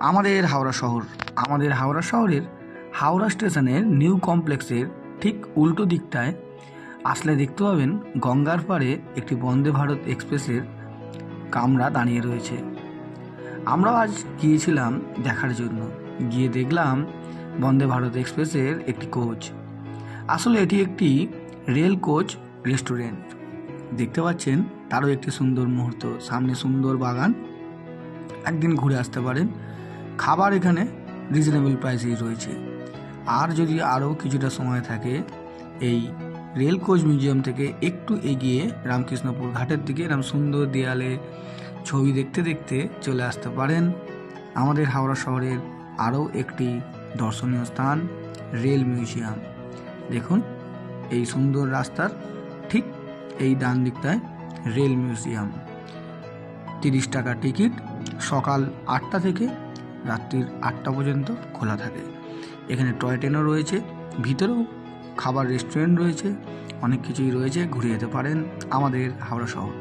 আমাদের হাওড়া শহরের হাওড়া স্টেশনের নিউ কমপ্লেক্সের ঠিক উল্টো দিকটায় আসলে দেখতে পাবেন গঙ্গার পাড়ে একটি বন্দে ভারত এক্সপ্রেসের কামরা দাঁড়িয়ে রয়েছে। আমরা আজ গিয়েছিলাম দেখার জন্য, গিয়ে দেখলাম বন্দে ভারত এক্সপ্রেসের একটি কোচ। আসলে এটি একটি রেল কোচ রেস্টুরেন্ট। দেখতে পাচ্ছেন তারও একটি সুন্দর মুহূর্ত, সামনে সুন্দর বাগান। একদিন ঘুরে আসতে পারেন। খাবার এখানে রিজনেবল প্রাইসেই রয়েছে। আর যদি আরও কিছুটা সময় থাকে, এই রেল কোচ মিউজিয়াম থেকে একটু এগিয়ে রামকৃষ্ণপুর ঘাটের দিকে এরকম সুন্দর দেয়ালে ছবি দেখতে দেখতে চলে আসতে পারেন। আমাদের হাওড়া শহরের আরও একটি দর্শনীয় স্থান রেল মিউজিয়াম। দেখুন এই সুন্দর রাস্তার ঠিক এই ডান দিকটায় রেল মিউজিয়াম। 30 টাকা টিকিট, সকাল 8টা থেকে রাত্রির 8টা পর্যন্ত খোলা থাকে। এখানে টয় ট্রেনও রয়েছে, ভিতরেও খাবার রেস্টুরেন্ট রয়েছে, অনেক কিছুই রয়েছে। ঘুরে যেতে পারেন আমাদের হাওড়া শহর।